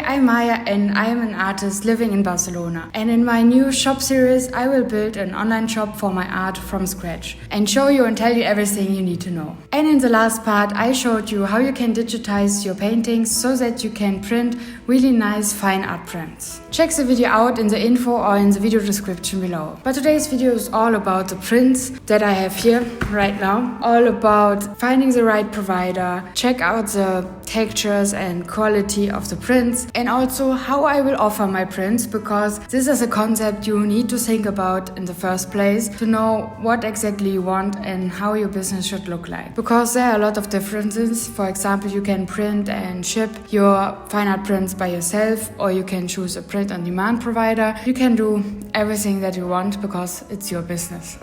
I'm Maya and I am an artist living in Barcelona. And in my new shop series, I will build an online shop for my art from scratch and show you and tell you everything you need to know. And in the last part, I showed you how you can digitize your paintings so that you can print really nice fine art prints. Check the video out in the info or in the video description below. But today's video is all about the prints that I have here right now. All about finding the right provider, check out the textures and quality of the prints, and also how I will offer my prints, because this is a concept you need to think about in the first place to know what exactly you want and how your business should look like. Because there are a lot of differences. For example, you can print and ship your fine art prints by yourself, or you can choose a print-on-demand provider. You can do everything that you want because it's your business.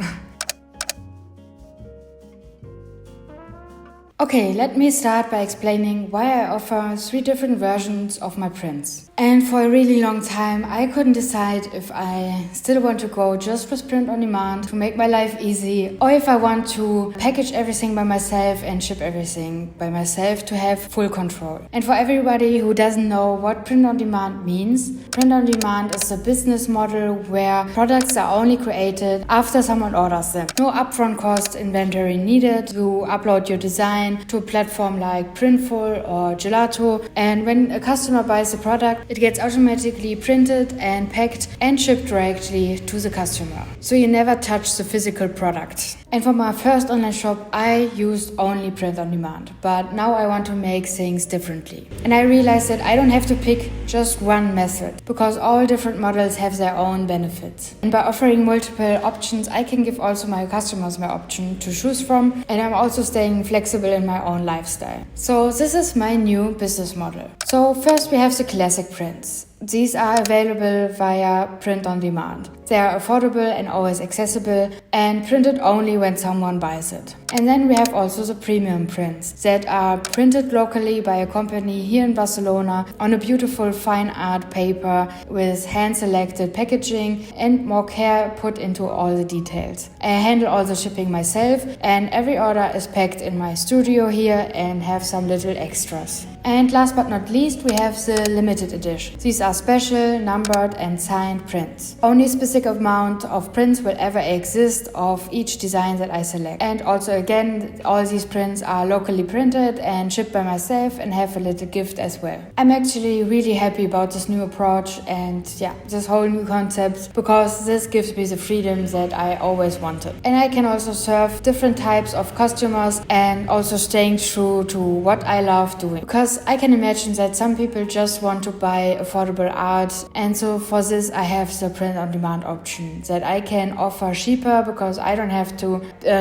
Okay, let me start by explaining why I offer 3 different versions of my prints. And for a really long time, I couldn't decide if I still want to go just with print on demand to make my life easy, or if I want to package everything by myself and ship everything by myself to have full control. And for everybody who doesn't know what print on demand means, print on demand is a business model where products are only created after someone orders them. No upfront cost inventory needed to upload your design to a platform like Printful or Gelato, and when a customer buys a product, it gets automatically printed and packed and shipped directly to the customer. So you never touch the physical product. And for my first online shop, I used only print on demand, but now I want to make things differently. And I realized that I don't have to pick just one method, because all different models have their own benefits. And by offering multiple options, I can give also my customers my option to choose from, and I'm also staying flexible in my own lifestyle. So this is my new business model. So first we have the classic prints. These are available via print on demand. They are affordable and always accessible and printed only when someone buys it. And then we have also the premium prints that are printed locally by a company here in Barcelona on a beautiful fine art paper with hand-selected packaging and more care put into all the details. I handle all the shipping myself, and every order is packed in my studio here and have some little extras. And last but not least, we have the limited edition. These are special, numbered and signed prints. Only a specific amount of prints will ever exist of each design that I select. And also again, all these prints are locally printed and shipped by myself and have a little gift as well. I'm actually really happy about this new approach and this whole new concept, because this gives me the freedom that I always wanted. And I can also serve different types of customers and also staying true to what I love doing. Because I can imagine that some people just want to buy affordable art, and so for this I have the print on demand option that I can offer cheaper, because I don't have to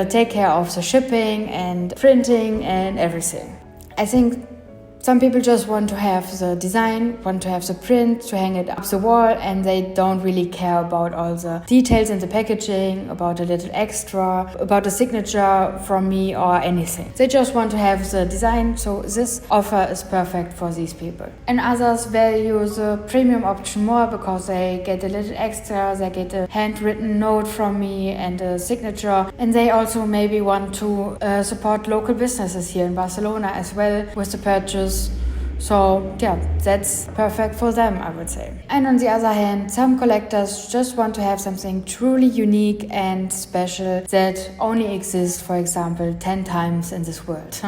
take care of the shipping and printing and everything. I think some people just want to have the design, want to have the print, to hang it up the wall, and they don't really care about all the details in the packaging, about a little extra, about a signature from me or anything. They just want to have the design, so this offer is perfect for these people. And others value the premium option more, because they get a little extra, they get a handwritten note from me and a signature, and they also maybe want to support local businesses here in Barcelona as well with the purchase. So that's perfect for them, I would say. And on the other hand, some collectors just want to have something truly unique and special that only exists, for example, 10 times in this world.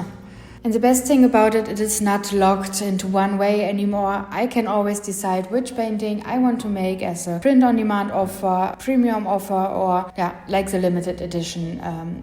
And the best thing about it, it is not locked into one way anymore. I can always decide which painting I want to make as a print-on-demand offer, premium offer, or like the limited edition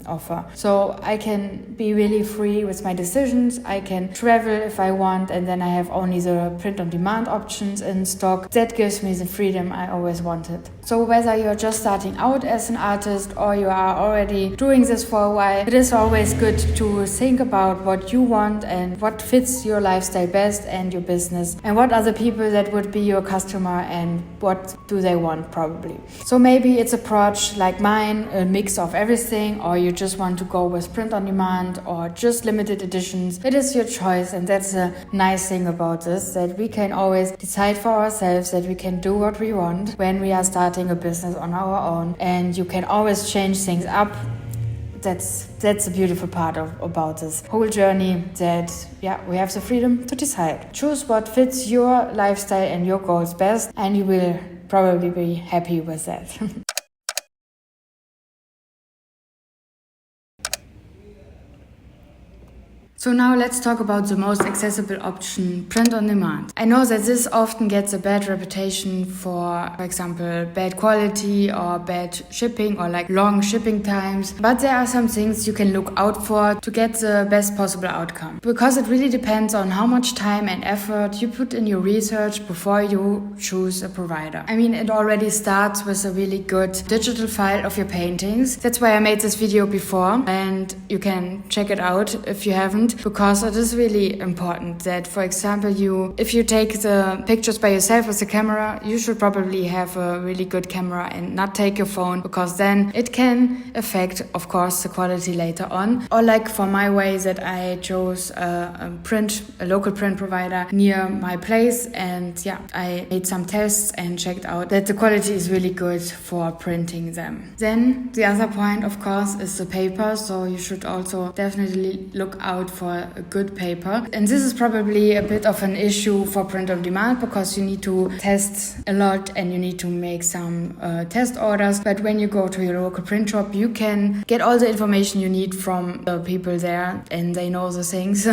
offer. So I can be really free with my decisions. I can travel if I want, and then I have only the print-on-demand options in stock. That gives me the freedom I always wanted. So whether you're just starting out as an artist or you are already doing this for a while, it is always good to think about what you want and what fits your lifestyle best and your business, and what are the people that would be your customer and what do they want probably. So maybe it's a approach like mine, a mix of everything, or you just want to go with print on demand or just limited editions. It is your choice, and that's a nice thing about this, that we can always decide for ourselves, that we can do what we want when we are starting a business on our own, and you can always change things up that's the beautiful part about this whole journey, that we have the freedom to decide. Choose what fits your lifestyle and your goals best, and you will probably be happy with that. So now let's talk about the most accessible option, print on demand. I know that this often gets a bad reputation for example, bad quality or bad shipping or like long shipping times. But there are some things you can look out for to get the best possible outcome. Because it really depends on how much time and effort you put in your research before you choose a provider. I mean, it already starts with a really good digital file of your paintings. That's why I made this video before, and you can check it out if you haven't. Because it is really important that, for example, if you take the pictures by yourself with a camera, you should probably have a really good camera and not take your phone, because then it can affect, of course, the quality later on. Or like for my way that I chose a local print provider near my place, and I made some tests and checked out that the quality is really good for printing them. Then the other point, of course, is the paper. So you should also definitely look out for a good paper. And this is probably a bit of an issue for print on demand, because you need to test a lot and you need to make some test orders. But when you go to your local print shop, you can get all the information you need from the people there, and they know the things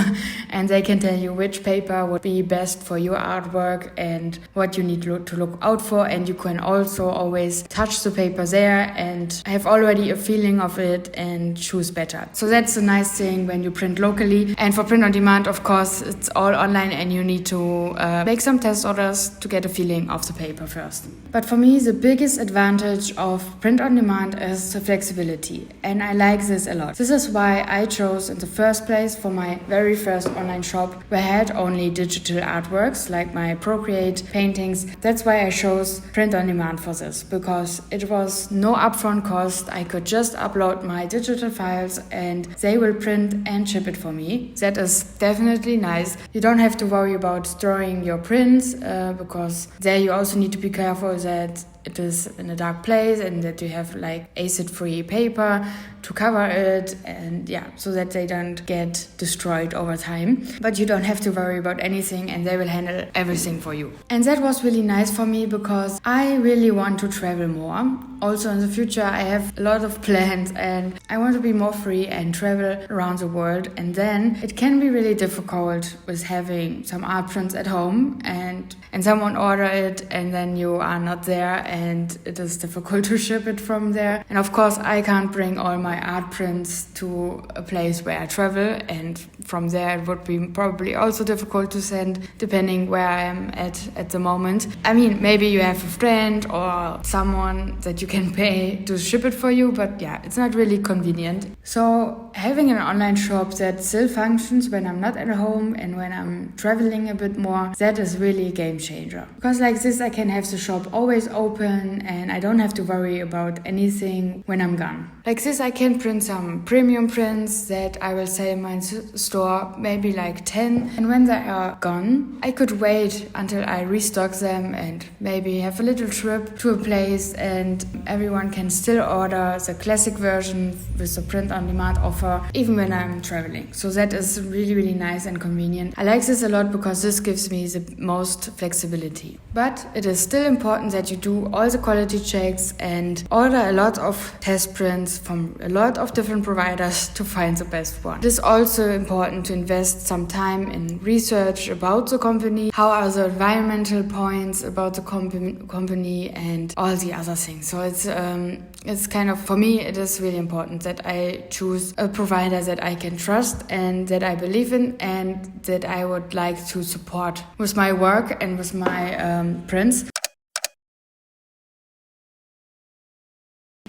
and they can tell you which paper would be best for your artwork and what you need to look out for. And you can also always touch the paper there and have already a feeling of it and choose better. So that's a nice thing when you print locally. And for print on demand, of course, it's all online and you need to make some test orders to get a feeling of the paper first. But for me, the biggest advantage of print on demand is the flexibility. And I like this a lot. This is why I chose in the first place for my very first online shop where I had only digital artworks like my Procreate paintings. That's why I chose print on demand for this, because it was no upfront cost. I could just upload my digital files and they will print and ship it for me. That is definitely nice. You don't have to worry about storing your prints because there you also need to be careful that it is in a dark place and that you have like acid-free paper to cover it, and so that they don't get destroyed over time. But you don't have to worry about anything and they will handle everything for you. And that was really nice for me because I really want to travel more. Also in the future I have a lot of plans and I want to be more free and travel around the world, and then it can be really difficult with having some art prints at home and someone order it and then you are not there and it is difficult to ship it from there. And of course I can't bring all my art prints to a place where I travel, and from there it would be probably also difficult to send depending where I am at the moment. I mean, maybe you have a friend or someone that you can pay to ship it for you, but it's not really convenient. So having an online shop that still functions when I'm not at home and when I'm traveling a bit more, that is really a game changer. Because like this I can have the shop always open and I don't have to worry about anything when I'm gone. Like this I can print some premium prints that I will sell in my store, maybe like 10, and when they are gone I could wait until I restock them and maybe have a little trip to a place and everyone can still order the classic version with the print on demand offer even when I'm traveling. So that is really, really nice and convenient. I like this a lot because this gives me the most flexibility. But it is still important that you do all the quality checks and order a lot of test prints from a lot of different providers to find the best one. It is also important to invest some time in research about the company, how are the environmental points about the company and all the other things. So it's kind of, for me, it is really important that I choose a provider that I can trust and that I believe in and that I would like to support with my work and with my prints.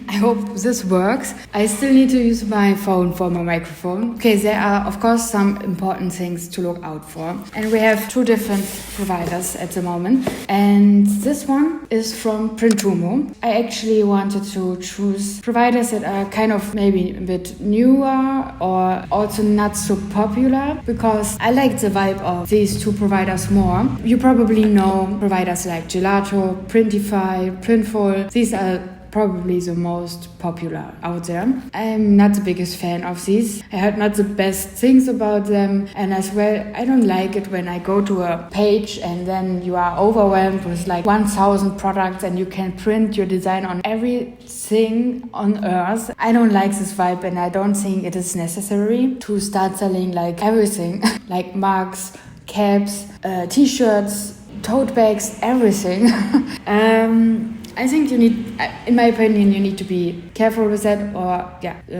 I hope this works. I still need to use my phone for my microphone. Okay, there are of course some important things to look out for. And we have two different providers at the moment. And this one is from Printumo. I actually wanted to choose providers that are kind of maybe a bit newer or also not so popular, because I like the vibe of these two providers more. You probably know providers like Gelato, Printify, Printful. These are probably the most popular out there. I'm not the biggest fan of these. I heard not the best things about them, and as well, I don't like it when I go to a page and then you are overwhelmed with like 1,000 products and you can print your design on everything on earth. I don't like this vibe, and I don't think it is necessary to start selling like everything, like mugs, caps, t-shirts, tote bags, everything. I think you need, in my opinion, you need to be careful with that, or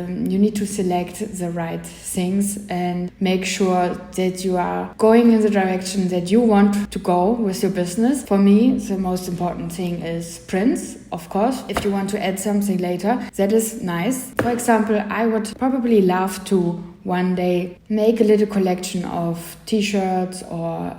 you need to select the right things and make sure that you are going in the direction that you want to go with your business. For me, the most important thing is prints, of course. If you want to add something later, that is nice. For example, I would probably love to one day make a little collection of t-shirts or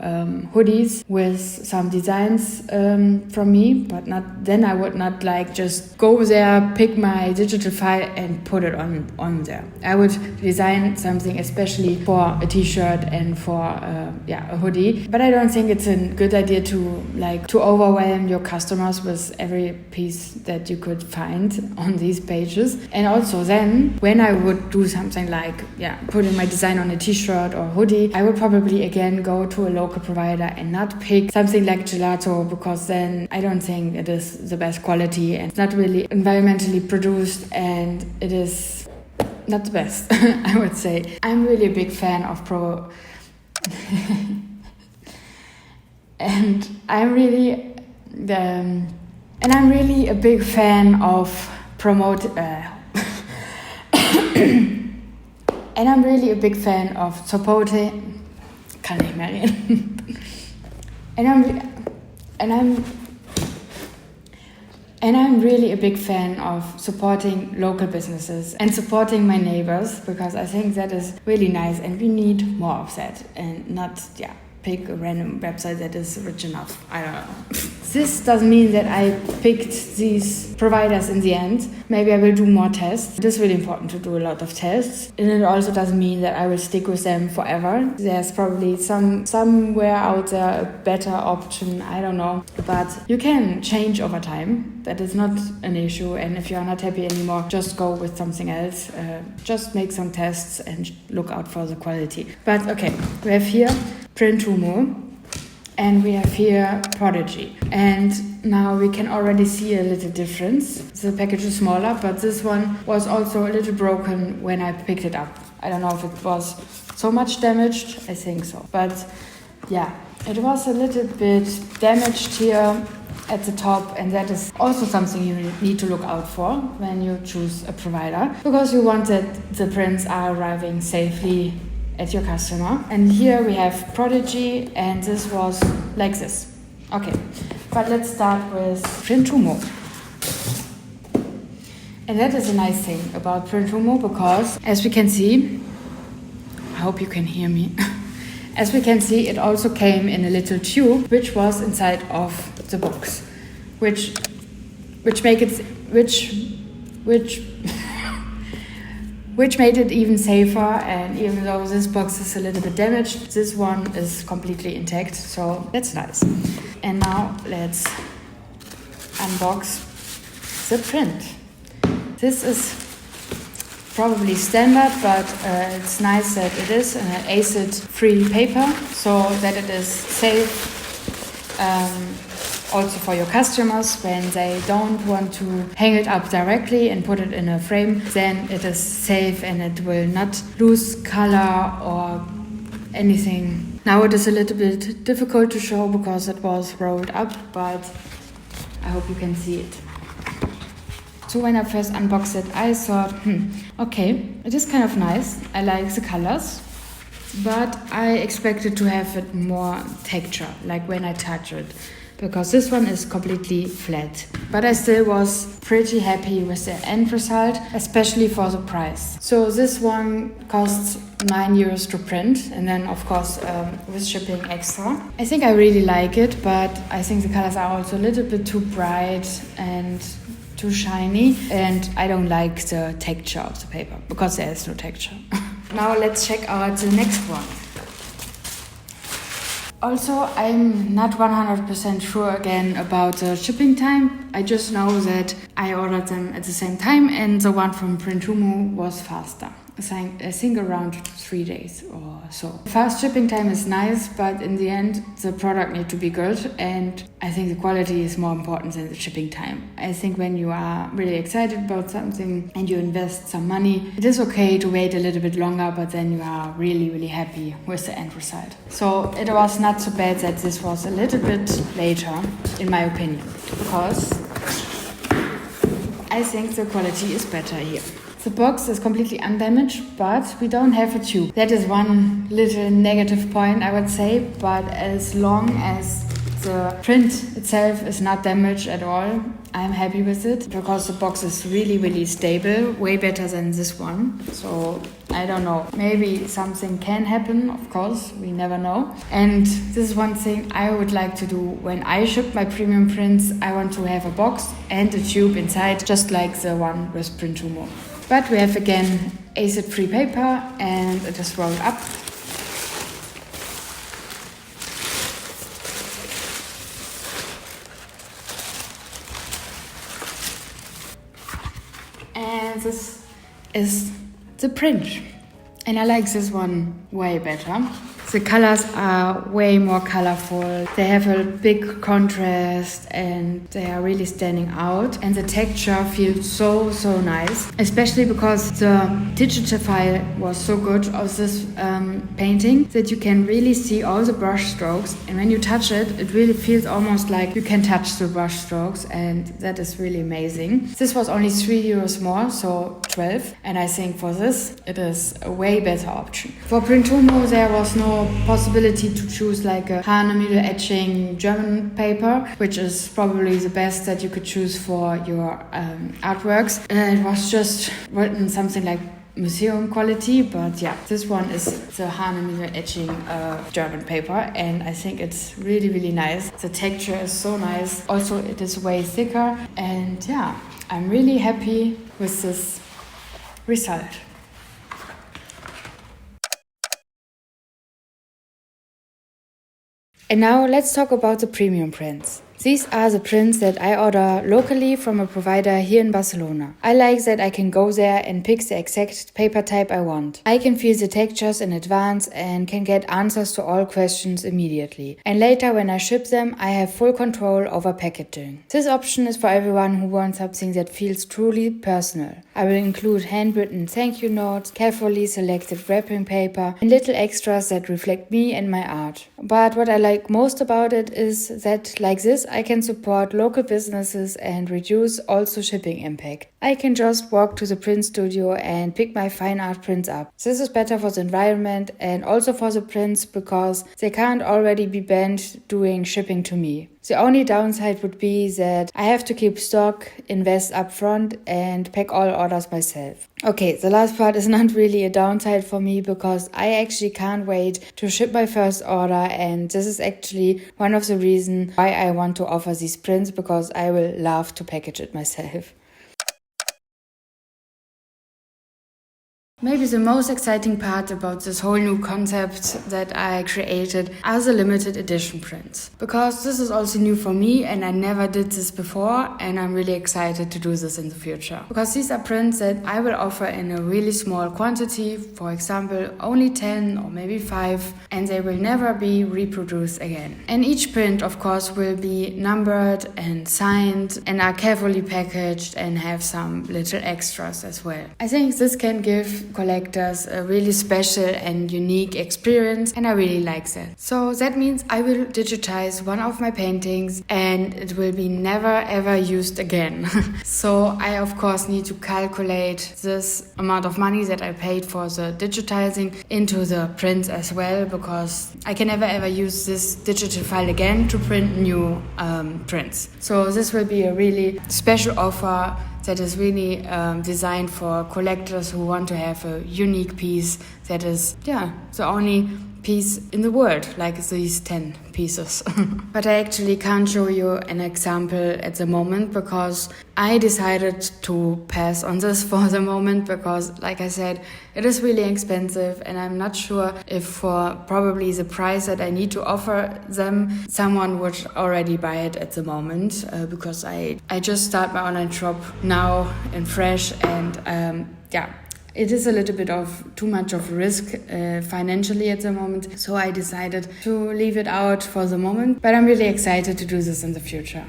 hoodies with some designs from me, but then I would not like just go there, pick my digital file and put it on there. I would design something especially for a t-shirt and for a hoodie, but I don't think it's a good idea to overwhelm your customers with every piece that you could find on these pages. And also then when I would do something like putting my design on a t-shirt or hoodie, I would probably again go to a local provider and not pick something like gelato, because then I don't think it is the best quality and it's not really environmentally produced, and it is not the best. I would say I'm really a big fan of and I'm really a big fan of and I'm really a big fan of supporting. Kann nicht mehr reden. And I'm really a big fan of supporting local businesses and supporting my neighbors, because I think that is really nice, and we need more of that, and not pick a random website that is rich enough. I don't know. This doesn't mean that I picked these providers in the end. Maybe I will do more tests. It is really important to do a lot of tests. And it also doesn't mean that I will stick with them forever. There's probably somewhere out there a better option. I don't know. But you can change over time. That is not an issue. And if you're not happy anymore, just go with something else. Just make some tests and look out for the quality. But okay, we have here Printhumo. And we have here Prodigy. And now we can already see a little difference. The package is smaller, but this one was also a little broken when I picked it up. I don't know if it was so much damaged. I think so. But it was a little bit damaged here at the top, and that is also something you need to look out for when you choose a provider, because you want that the prints are arriving safely at your customer. And here we have Prodigy, and this was like this. Okay, but let's start with Printhumo. And that is a nice thing about Printhumo, because as we can see, I hope you can hear me. As we can see, it also came in a little tube which was inside of the box, which made it even safer. And even though this box is a little bit damaged, this one is completely intact, so that's nice. And now let's unbox the print. This is probably standard, but it's nice that it is an acid-free paper, so that it is safe also for your customers when they don't want to hang it up directly and put it in a frame. Then it is safe and it will not lose color or anything. Now it is a little bit difficult to show because it was rolled up, but I hope you can see it. So when I first unboxed it, I thought, okay, it is kind of nice. I like the colors, but I expected to have it more texture, like when I touch it, because this one is completely flat. But I still was pretty happy with the end result, especially for the price. So this one costs €9 to print, and then of course with shipping extra. I think I really like it, but I think the colors are also a little bit too bright and too shiny, and I don't like the texture of the paper because there is no texture. Now let's check out the next one. Also, I'm not 100% sure again about the shipping time. I just know that I ordered them at the same time and the one from Printumo was faster. I think around 3 days or so. Fast shipping time is nice, but in the end, the product needs to be good, and I think the quality is more important than the shipping time. I think when you are really excited about something and you invest some money, it is okay to wait a little bit longer, but then you are really, really happy with the end result. So it was not so bad that this was a little bit later, in my opinion, because I think the quality is better here. The box is completely undamaged, but we don't have a tube. That is one little negative point, I would say, but as long as the print itself is not damaged at all, I'm happy with it, because the box is really, really stable, way better than this one. So I don't know, maybe something can happen, of course, we never know. And this is one thing I would like to do when I ship my premium prints. I want to have a box and a tube inside, just like the one with Printumo. But we have again acid-free paper and it is rolled up. And this is the print. And I like this one way better. The colors are way more colorful. They have a big contrast and they are really standing out. And the texture feels so, so nice. Especially because the digital file was so good of this painting that you can really see all the brush strokes. And when you touch it, it really feels almost like you can touch the brush strokes. And that is really amazing. This was only €3 more, so 12. And I think for this, it is a way better option. For Printumo, there was no possibility to choose like a Hanemühle etching German paper, which is probably the best that you could choose for your artworks. It was just written something like museum quality, but yeah, this one is the Hanemühle etching German paper, and I think it's really, really nice. The texture is so nice. Also, it is way thicker, and yeah, I'm really happy with this result. And now let's talk about the premium prints. These are the prints that I order locally from a provider here in Barcelona. I like that I can go there and pick the exact paper type I want. I can feel the textures in advance and can get answers to all questions immediately. And later when I ship them, I have full control over packaging. This option is for everyone who wants something that feels truly personal. I will include handwritten thank you notes, carefully selected wrapping paper, and little extras that reflect me and my art. But what I like most about it is that, like this, I can support local businesses and reduce also shipping impact. I can just walk to the print studio and pick my fine art prints up. This is better for the environment and also for the prints because they can't already be banned doing shipping to me. The only downside would be that I have to keep stock, invest upfront, and pack all orders myself. Okay, the last part is not really a downside for me because I actually can't wait to ship my first order, and this is actually one of the reasons why I want to offer these prints, because I will love to package it myself. Maybe the most exciting part about this whole new concept that I created are the limited edition prints. Because this is also new for me and I never did this before, and I'm really excited to do this in the future. Because these are prints that I will offer in a really small quantity, for example only 10 or maybe 5, and they will never be reproduced again. And each print of course will be numbered and signed and are carefully packaged and have some little extras as well. I think this can give collectors a really special and unique experience, and I really like that. So that means I will digitize one of my paintings and it will be never ever used again. So I of course need to calculate this amount of money that I paid for the digitizing into the prints as well, because I can never ever use this digital file again to print new prints. So this will be a really special offer that is really designed for collectors who want to have a unique piece that is, the only piece in the world, like these 10 pieces. But I actually can't show you an example at the moment because I decided to pass on this for the moment because, like I said, it is really expensive and I'm not sure if for probably the price that I need to offer them, someone would already buy it at the moment because I just start my online shop now and fresh and it is a little bit of too much of risk financially at the moment, so I decided to leave it out for the moment, but I'm really excited to do this in the future.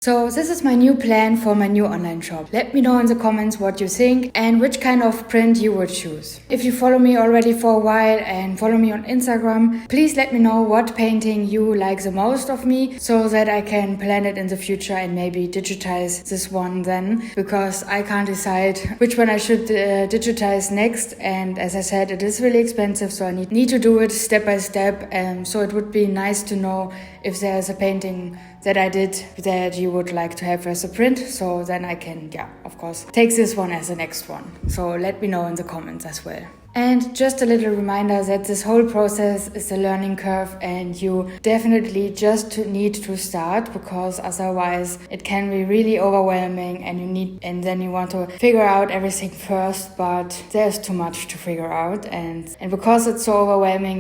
So this is my new plan for my new online shop. Let me know in the comments what you think and which kind of print you would choose. If you follow me already for a while and follow me on Instagram, please let me know what painting you like the most of me so that I can plan it in the future and maybe digitize this one then, because I can't decide which one I should digitize next, and as I said, it is really expensive, so I need to do it step by step, so it would be nice to know if there's a painting that I did that you would like to have as a print, so then I can, of course, take this one as the next one. So let me know in the comments as well. And just a little reminder that this whole process is a learning curve and you definitely just need to start, because otherwise it can be really overwhelming and then you want to figure out everything first, but there's too much to figure out and because it's so overwhelming,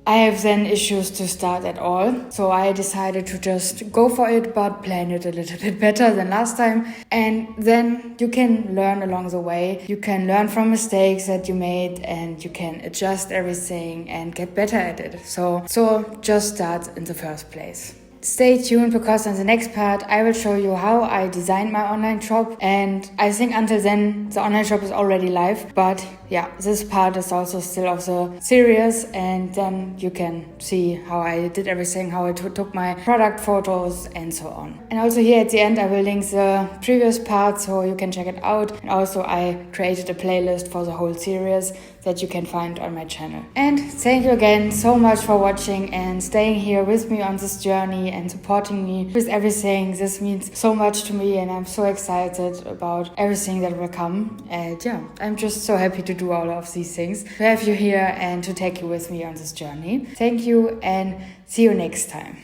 I have then issues to start at all. So I decided to just go for it, but plan it a little bit better than last time, and then you can learn along the way. You can learn from mistakes that you made and you can adjust everything and get better at it. So just start in the first place. Stay tuned, because in the next part I will show you how I designed my online shop, and I think until then the online shop is already live, but this part is also still of the series, and then you can see how I did everything, how I took my product photos and so on. And also here at the end I will link the previous part so you can check it out, and also I created a playlist for the whole series that you can find on my channel. And thank you again so much for watching and staying here with me on this journey and supporting me with everything. This means so much to me and I'm so excited about everything that will come. And I'm just so happy to do all of these things, to have you here and to take you with me on this journey. Thank you and see you next time.